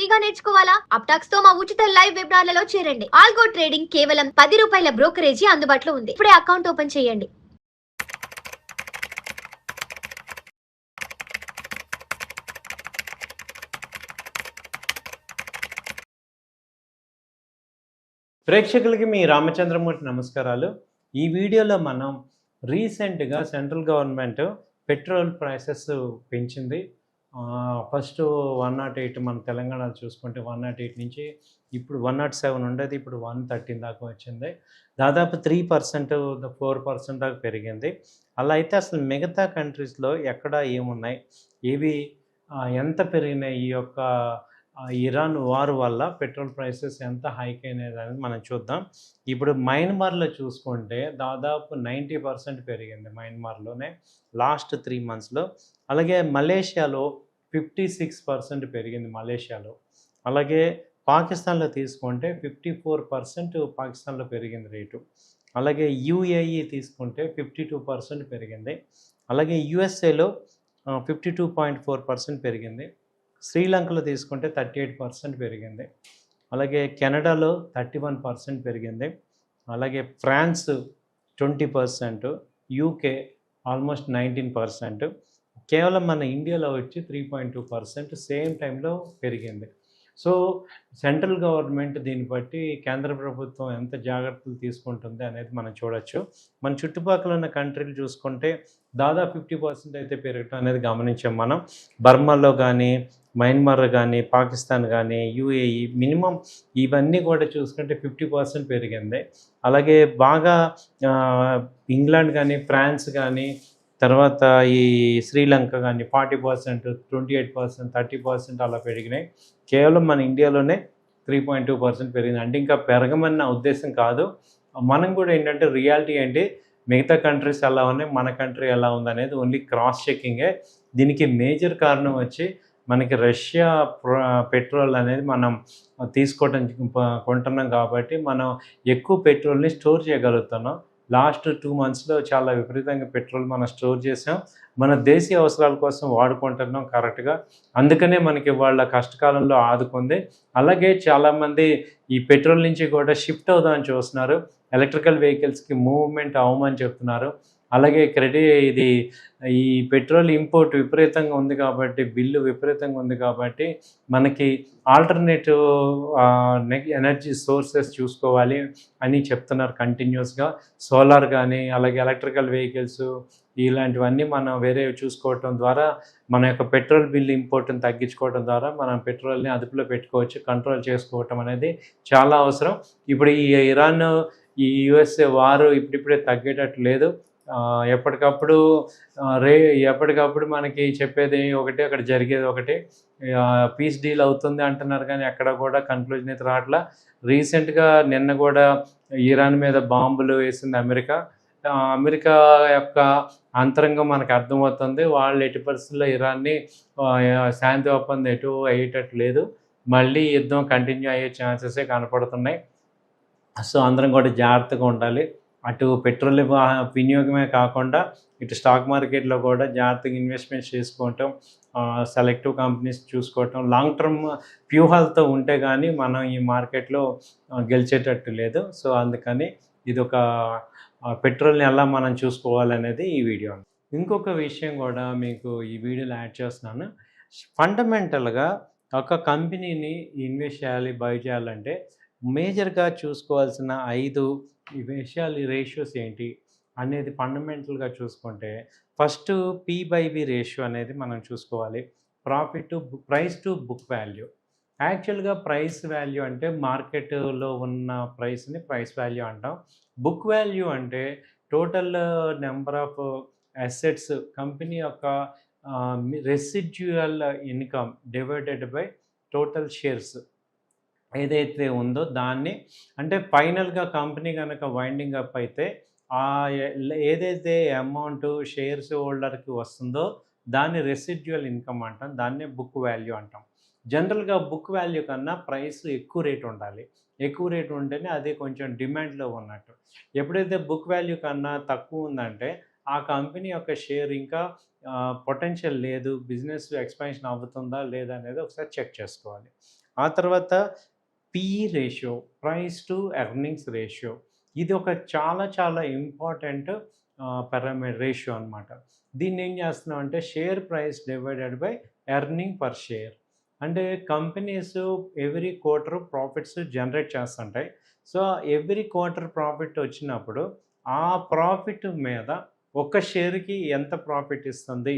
ఫ్రీగా నేర్చుకోవాలా? అప్టాక్స్ తో మా ఉచిత లైవ్ వెబినార్లలో చేరండి. ఆల్గో ట్రేడింగ్ కేవలం ₹10 బ్రోకరేజీ అందుబాటులో ఉంది. ఇప్పుడే అకౌంట్ ఓపెన్ చేయండి. ప్రేక్షకులకి మీ రామచంద్రమూర్తి నమస్కారాలు. ఈ వీడియోలో మనం రీసెంట్గా సెంట్రల్ గవర్నమెంట్ పెట్రోల్ ప్రైసెస్ పెంచింది. ఫస్ట్ 108 మన తెలంగాణలో చూసుకుంటే 108 నుంచి ఇప్పుడు 107 ఉండేది, ఇప్పుడు 113 దాకా వచ్చింది. దాదాపు 3% 4% దాకా పెరిగింది. అలా అయితే అసలు మిగతా కంట్రీస్లో ఎక్కడ ఏమున్నాయి, ఏవి ఎంత పెరిగినాయి, ఈ యొక్క ఇరాన్ వార్ వల్ల పెట్రోల్ ప్రైసెస్ ఎంత హైక్ అయినది అనేది మనం చూద్దాం. ఇప్పుడు మయన్మార్లో చూసుకుంటే దాదాపు 90% పెరిగింది మయన్మార్లోనే లాస్ట్ 3 మంత్స్లో. అలాగే మలేషియాలో 56% పెరిగింది మలేషియాలో. అలాగే పాకిస్తాన్లో తీసుకుంటే 54% పాకిస్తాన్లో పెరిగింది రేటు. అలాగే యూఏఈ తీసుకుంటే 52% పెరిగింది. అలాగే యుఎస్ఏలో 52.4% పెరిగింది. శ్రీలంకలో తీసుకుంటే 38% పెరిగింది. అలాగే కెనడాలో 31% పెరిగింది. అలాగే ఫ్రాన్స్ 20%, యూకే ఆల్మోస్ట్ 19%. కేవలం మన ఇండియాలో వచ్చి 3.2% సేమ్ టైంలో పెరిగింది. సో సెంట్రల్ గవర్నమెంట్ దీన్ని బట్టి కేంద్ర ప్రభుత్వం ఎంత జాగ్రత్తలు తీసుకుంటుంది అనేది మనం చూడొచ్చు. మన చుట్టుపక్కల ఉన్న కంట్రీలు చూసుకుంటే దాదాపు 50% అయితే పెరగటం అనేది గమనించాం మనం. బర్మాలో కానీ, మయన్మార్ కానీ, పాకిస్తాన్ కానీ, యూఏఈ మినిమం ఇవన్నీ కూడా చూసుకుంటే 50% పెరిగింది. అలాగే బాగా ఇంగ్లాండ్ కానీ, ఫ్రాన్స్ కానీ, తర్వాత ఈ శ్రీలంక కానీ 40%, 28%, 30% అలా పెరిగినాయి. కేవలం మన ఇండియాలోనే 3.2% పెరిగింది. అంటే ఇంకా పెరగమన్న ఉద్దేశం కాదు. మనం కూడా ఏంటంటే రియాలిటీ ఏంటి, మిగతా కంట్రీస్ ఎలా ఉన్నాయి, మన కంట్రీ ఎలా ఉందనేది ఓన్లీ క్రాస్ చెకింగే. దీనికి మేజర్ కారణం వచ్చి మనకి రష్యా పెట్రోల్ అనేది మనం కొంటున్నాం కాబట్టి మనం ఎక్కువ పెట్రోల్ని స్టోర్ చేయగలుగుతున్నాం. లాస్ట్ 2 మంత్స్లో చాలా విపరీతంగా పెట్రోల్ మనం స్టోర్ చేసాం. మన దేశీయ అవసరాల కోసం వాడుకుంటున్నాం కరెక్ట్గా. అందుకనే మనకి వాళ్ళ కష్టకాలంలో ఆదుకుంది. అలాగే చాలామంది ఈ పెట్రోల్ నుంచి కూడా షిఫ్ట్ అవుదామని చూస్తున్నారు. ఎలక్ట్రికల్ వెహికల్స్కి మూవ్మెంట్ అవ్వమని చెప్తున్నారు. అలాగే ఈ పెట్రోల్ ఇంపోర్ట్ విపరీతంగా ఉంది కాబట్టి, బిల్లు విపరీతంగా ఉంది కాబట్టి మనకి ఆల్టర్నేటివ్ ఎనర్జీ సోర్సెస్ చూసుకోవాలి అని చెప్తున్నారు కంటిన్యూస్గా. సోలార్ కానీ, అలాగే ఎలక్ట్రికల్ వెహికల్స్ ఇలాంటివన్నీ మనం వేరేవి చూసుకోవటం ద్వారా మన యొక్క పెట్రోల్ బిల్ ఇంపోర్ట్ని తగ్గించుకోవడం ద్వారా మనం పెట్రోల్ని అదుపులో పెట్టుకోవచ్చు, కంట్రోల్ చేసుకోవటం అనేది చాలా అవసరం. ఇప్పుడు ఈ ఇరాన్, ఈ యుఎస్ఏ వారు ఇప్పుడిప్పుడే తగ్గేటట్టు లేదు. ఎప్పటికప్పుడు మనకి చెప్పేది ఒకటి, అక్కడ జరిగేది ఒకటి. పీస్ డీల్ అవుతుంది అంటున్నారు కానీ ఎక్కడ కూడా కన్క్లూజన్ అయితే రావట్లా. రీసెంట్గా నిన్న కూడా ఇరాన్ మీద బాంబులు వేసింది అమెరికా. అమెరికా యొక్క అంతరంగం మనకు అర్థమవుతుంది. వాళ్ళు ఎట్టి పరిస్థితుల్లో ఇరాన్ని శాంతి ఒప్పందం ఎటు అయ్యేటట్టు లేదు. మళ్ళీ యుద్ధం కంటిన్యూ అయ్యే ఛాన్సెసే కనపడుతున్నాయి. సో అందరం కూడా జాగ్రత్తగా ఉండాలి. అటు పెట్రోల్ వినియోగమే కాకుండా ఇటు స్టాక్ మార్కెట్లో కూడా జాగ్రత్తగా ఇన్వెస్ట్మెంట్స్ చేసుకోవటం, సెలెక్టివ్ కంపెనీస్ చూసుకోవటం, లాంగ్ టర్మ్ వ్యూహాలతో ఉంటే కానీ మనం ఈ మార్కెట్లో గెలిచేటట్టు లేదు. సో అందుకని ఇది ఒక పెట్రోల్ని ఎలా మనం చూసుకోవాలనేది ఈ వీడియో. ఇంకొక విషయం కూడా మీకు ఈ వీడియోలో యాడ్ చేస్తున్నాను. ఫండమెంటల్గా ఒక కంపెనీని ఇన్వెస్ట్ చేయాలి, బై చేయాలంటే మేజర్గా చూసుకోవాల్సిన 5 విషయాలు, రేషియోస్ ఏంటి అనేది ఫండమెంటల్గా చూసుకుంటే ఫస్ట్ P/B రేషియో అనేది మనం చూసుకోవాలి. Price to book value. యాక్చువల్గా ప్రైస్ వాల్యూ అంటే మార్కెట్లో ఉన్న ప్రైస్ని ప్రైస్ వాల్యూ అంటాం. బుక్ వాల్యూ అంటే total number of assets, company యొక్క residual income divided by total shares ఏదైతే ఉందో దాన్ని, అంటే ఫైనల్గా కంపెనీ కనుక వైండింగ్ అప్ అయితే ఏదైతే అమౌంట్ షేర్స్ హోల్డర్కి వస్తుందో దాన్ని రెసిడ్యువల్ ఇన్కమ్ అంటాం. దాన్నే బుక్ వాల్యూ అంటాం. జనరల్గా బుక్ వాల్యూ కన్నా ప్రైస్ ఎక్కువ రేట్ ఉండాలి. ఎక్కువ రేట్ ఉంటేనే అది కొంచెం డిమాండ్లో ఉన్నట్టు. ఎప్పుడైతే బుక్ వాల్యూ కన్నా తక్కువ ఉందంటే ఆ కంపెనీ యొక్క షేర్ ఇంకా పొటెన్షియల్ లేదు, బిజినెస్ ఎక్స్పాన్షన్ అవుతుందా లేదా అనేది ఒకసారి చెక్ చేసుకోవాలి. ఆ తర్వాత PE ratio, price to earnings ratio. ఇది ఒక చాలా చాలా ఇంపార్టెంట్ రేషియో అనమాట. దీన్ని ఏం చేస్తున్నాం అంటే share price divided by earning per share. అంటే companies every quarter profits generate చేస్తుంటాయి. సో ఎవ్రీ క్వార్టర్ ప్రాఫిట్ వచ్చినప్పుడు ఆ ప్రాఫిట్ మీద ఒక షేర్‌కి ఎంత ప్రాఫిట్ ఇస్తుంది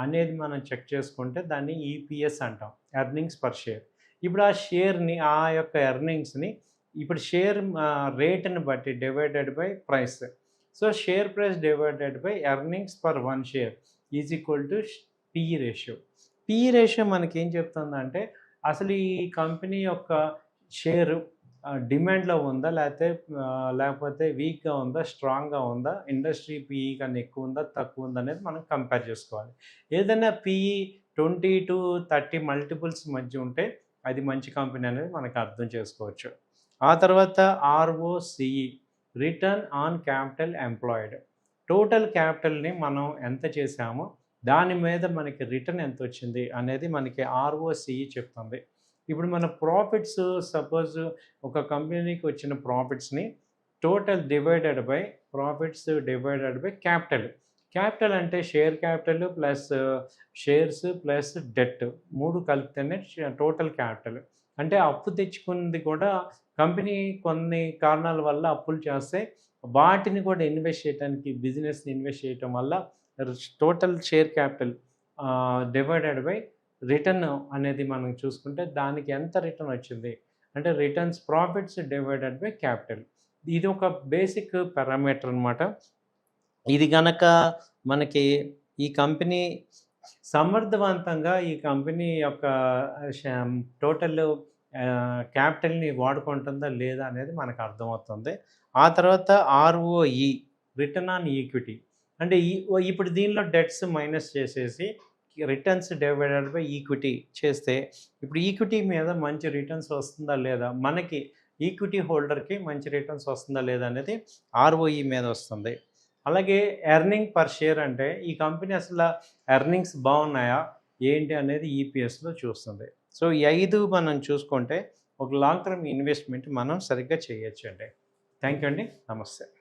అనేది మనం చెక్ చేసుకుంటే దాన్ని ఈపీఎస్ అంటాం. Earnings per share. ఇప్పుడు ఆ షేర్‌ని ఆ యొక్క ఎర్నింగ్స్‌ని ఇప్పుడు షేర్ రేట్‌ని బట్టి divided by price. So share price divided by earnings per 1 share is equal to PE ratio. PE ratio మనకేం చెప్తుందంటే అసలు ఈ కంపెనీ యొక్క షేరు డిమాండ్‌లో ఉందా? లేకపోతే వీక్‌గా ఉందా? స్ట్రాంగ్‌గా ఉందా? ఇండస్ట్రీ పీఈ కన్నా ఎక్కువ ఉందా? తక్కువ ఉందా? అనేది మనం కంపేర్ చేసుకోవాలి. ఏదైనా పీఈ 20-30 మల్టిపుల్స్ మధ్య ఉంటే అది మంచి కంపెనీ అనేది మనకు అర్థం చేసుకోవచ్చు. ఆ తర్వాత ROCE, return on capital employed. Total క్యాపిటల్‌ని మనం ఎంత చేశామో దాని మీద మనకి రిటర్న్ ఎంతొచ్చింది అనేది మనకి ఆర్ఓసిఈ చెప్తుంది. ఇప్పుడు మన ప్రాఫిట్స్ సపోజ్ ఒక కంపెనీకి వచ్చిన ప్రాఫిట్స్‌ని total divided by capital. Capital అంటే share capital plus shares plus debt 3 కలిపితేనే టోటల్ క్యాపిటల్. అంటే అప్పు తెచ్చుకున్నది కూడా కంపెనీ కొన్ని కారణాల వల్ల అప్పులు చేస్తే వాటిని కూడా ఇన్వెస్ట్ చేయడానికి బిజినెస్‌ని ఇన్వెస్ట్ చేయటం వల్ల total share capital divided by return అనేది మనం చూసుకుంటే దానికి ఎంత రిటర్న్ వచ్చింది అంటే returns profits divided by capital. ఇది ఒక బేసిక్ పారామీటర్ అనమాట. ఇది గనక మనకి ఈ కంపెనీ సమర్థవంతంగా ఈ కంపెనీ యొక్క టోటల్ క్యాపిటల్ని వాడుకుంటుందా లేదా అనేది మనకు అర్థమవుతుంది. ఆ తర్వాత ఆర్ఓఈ, రిటర్న్ ఆన్ ఈక్విటీ. అంటే ఇప్పుడు దీనిలో డెట్స్ మైనస్ చేసేసి రిటర్న్స్ డివైడెడ్ బై ఈక్విటీ చేస్తే ఇప్పుడు ఈక్విటీ మీద మంచి రిటర్న్స్ వస్తుందా లేదా, మనకి ఈక్విటీ హోల్డర్కి మంచి రిటర్న్స్ వస్తుందా లేదా అనేది ఆర్ఓఈ మీద వస్తుంది. అలాగే ఎర్నింగ్ పర్ షేర్ అంటే ఈ కంపెనీ అసలు ఎర్నింగ్స్ బాగున్నాయా ఏంటి అనేది ఈపీఎస్లో చూస్తుంది. సో ఈ 5 మనం చూసుకుంటే ఒక లాంగ్ టర్మ్ ఇన్వెస్ట్మెంట్ మనం సరిగ్గా చేయొచ్చు అండి. థ్యాంక్ యూ అండి. నమస్తే.